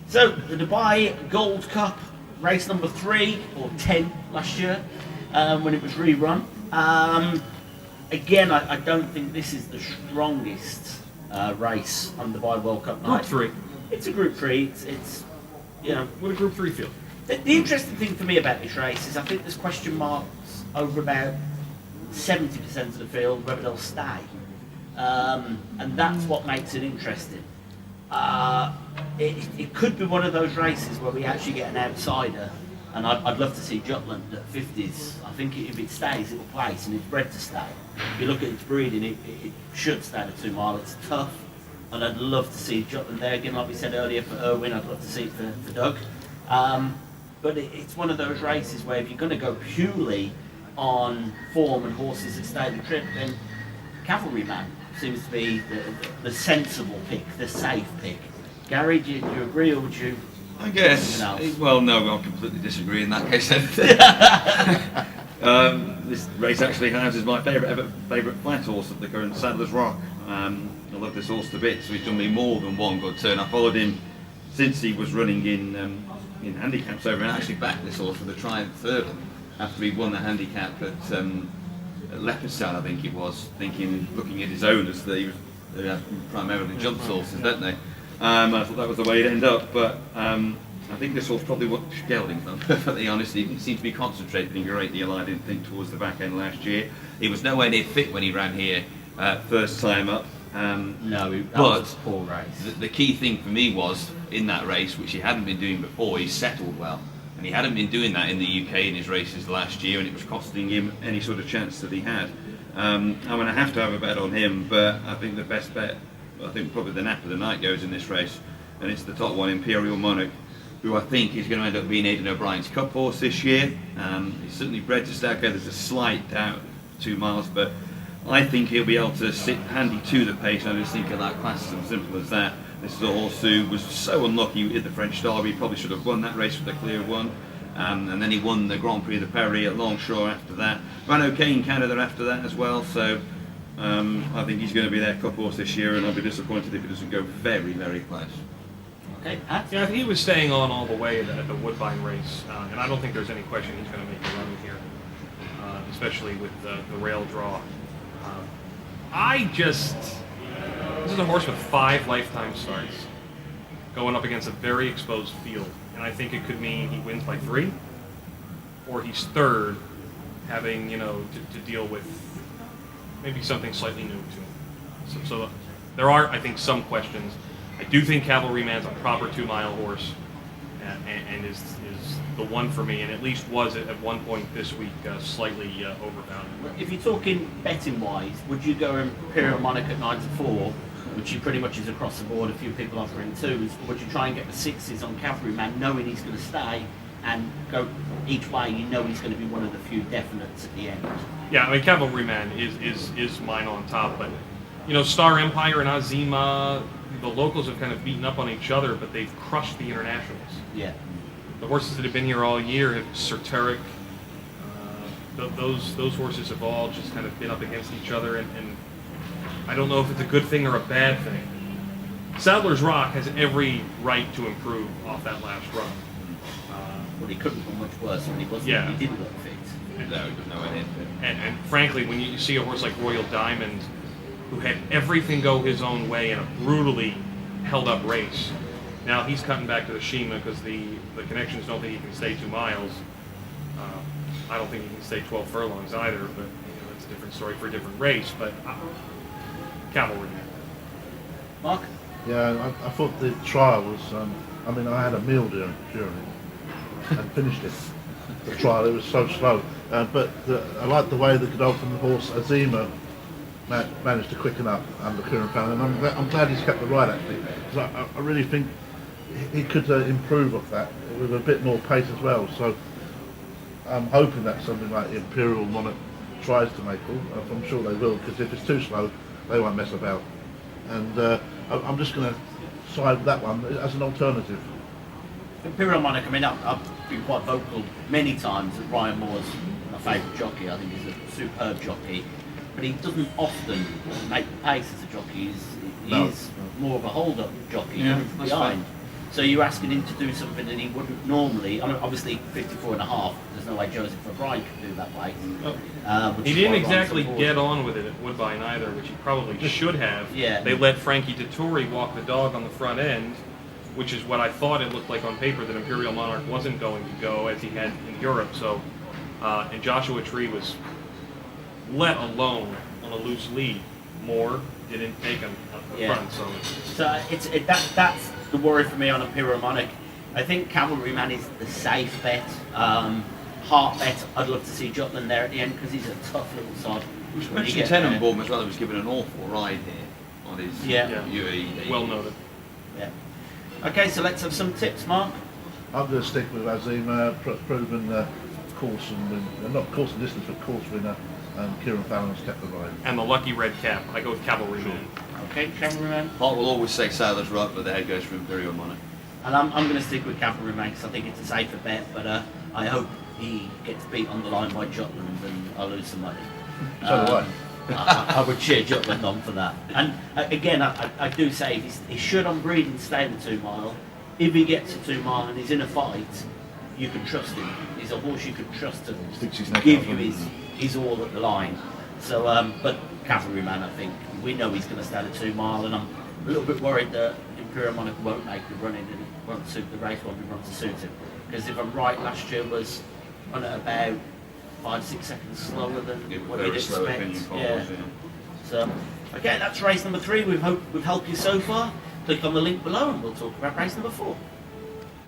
So the Dubai Gold Cup, race number 3 or 10 last year, when it was rerun. Again, I don't think this is the strongest race on the Dubai World Cup night. Group 3. It's a Group 3. It's you know. What a Group 3 feel? The interesting thing for me about this race is I think there's question marks over about 70% of the field whether they'll stay, and that's what makes it interesting. It could be one of those races where we actually get an outsider, and I'd love to see Jutland at 50s. I think if it stays, it'll place, and it's bred to stay. If you look at its breeding, it should stay at 2 mile. It's tough, and I'd love to see Jutland there again. Like we said earlier for Irwin, I'd love to see it for Doug. But it's one of those races where if you're going to go purely on form and horses that stay the trip, then Cavalryman seems to be the sensible pick, the safe pick. Gary, do you agree, or would you? I guess. Well, no, I'll completely disagree in that case. This race actually houses my favourite flat horse at the current Sadler's Rock. I love this horse to bits. He's done me more than one good turn. I followed him since he was running in handicaps over, and actually backed this horse for the Triumph third after he won the handicap at Leopardstown, I think it was, looking at his owners, they primarily jumps horses, don't they? I thought that was the way it ended up, but I think this horse probably what Gelding, if I'm perfectly honest. He seemed to be concentrating a great deal, I didn't think, towards the back end last year. He was nowhere near fit when he ran here first time up. No, that was a poor race. The key thing for me was, in that race, which he hadn't been doing before, he settled well. And he hadn't been doing that in the UK in his races last year, and it was costing him any sort of chance that he had. I'm going to have a bet on him, but I think the best bet, I think probably the nap of the night goes in this race, and it's the top one, Imperial Monarch, who I think is going to end up being Aidan O'Brien's Cup horse this year. He's certainly bred to stay. There's a slight doubt 2 miles, but I think he'll be able to sit handy to the pace. I just think of that class as simple as that. This is a horse who was so unlucky in the French Derby. He probably should have won that race with a clear one. And then he won the Grand Prix of the Paris at Longshore after that. Ran okay in Canada after that as well. So I think he's going to be their Cup horse this year, and I'll be disappointed if he doesn't go very, very close. Okay, Yeah, I think he was staying on all the way at the Woodbine race, and I don't think there's any question he's going to make a run here, especially with the rail draw. This is a horse with 5 lifetime starts, going up against a very exposed field, and I think it could mean he wins by 3, or he's third, having to deal with maybe something slightly new to him. So there are, I think, some questions. I do think Cavalryman's a proper 2 mile horse, and is the one for me, and at least was at one point this week slightly overvalued. If you're talking betting wise, would you go Imperial Monarch at 9-4, which you pretty much is across the board, a few people offering 2s, or would you try and get the 6s on Cavalryman, knowing he's going to stay, and go each way, he's going to be one of the few definites at the end? Yeah, I mean, Cavalryman is mine on top, but Star Empire and Azima, the locals have kind of beaten up on each other, but they've crushed the internationals. Yeah. The horses that have been here all year have Certeric. Those horses have all just kind of been up against each other, and I don't know if it's a good thing or a bad thing. Sadler's Rock has every right to improve off that last run. Well, he couldn't have much worse when he wasn't. Yeah. He didn't look fit. No, he doesn't know anything. And frankly, when you see a horse like Royal Diamond, who had everything go his own way in a brutally held-up race, now he's cutting back to the Shima because the connections don't think he can stay 2 miles. I don't think he can stay 12 furlongs either, but that's a different story for a different race. But Cavalry. Mark? Yeah, I thought the trial was, I had a meal during it and finished it. The trial, it was so slow. But I like the way the Godolphin horse Azima managed to quicken up under Kieran Fallon, and I'm glad he's kept the ride actually, because I really think he could improve off that with a bit more pace as well. So I'm hoping that something like Imperial Monarch tries to make all. I'm sure they will, because if it's too slow, they won't mess about. And I'm just going to side with that one as an alternative. Imperial Monarch, I've been quite vocal many times that Ryan Moore's my favourite jockey. I think he's a superb jockey, but he doesn't often make the pace as a jockey. He's more of a hold-up jockey, Yeah, from behind. So you're asking him to do something that he wouldn't normally. I mean, obviously 54.5. There's no way Joseph O'Brien could do that weight. Which He is didn't why Ryan's exactly on board. get on with it at Woodbine either, which he probably should have. Yeah. They let Frankie Dettori walk the dog on the front end, which is what I thought it looked like on paper that Imperial Monarch wasn't going to go as he had in Europe. So, and Joshua Tree was let alone on a loose lead. Moore didn't take him up the Yeah. front, so That's the worry for me on Imperial Monarch. I think Cavalryman is the safe bet. Heart bet. I'd love to see Jutland there at the end because he's a tough little sod. We should When you mention get 10 there. on Bournemouth as well. He was given an awful ride here on his Yeah. UAE debut. well noted. Yeah. Okay, so let's have some tips, Mark. I'm going to stick with Azima, proven course and not course and distance, but course winner. Kieran Fallon's kept the ride. And the lucky red cap. I go with Cavalryman. Okay, Cavalryman. Hart will always say Sailor's right, but the head goes for Imperial Monarch. And I'm going to stick with Cavalryman because I think it's a safer bet, but I hope he gets beat on the line by Jutland and I lose some money. So do I. I would cheer Jutland on for that. And again, I do say if he should on breeding stay the 2 mile. If he gets a 2 mile and he's in a fight, you can trust him. He's a horse you can trust to Sticks his neck give out, you doesn't his all at the line. So, but Cavalryman, I think we know he's going to stay the 2 mile, and I'm a little bit worried that Imperial Monarch won't make the running and it won't suit the race, won't be run to suit him. Because if I'm right, last year was on at about 5-6 seconds slower than It was what you'd very slow expect. opinion polls, Yeah. yeah. So, okay, that's race number 3. We've helped you so far. Click on the link below and we'll talk about race number 4.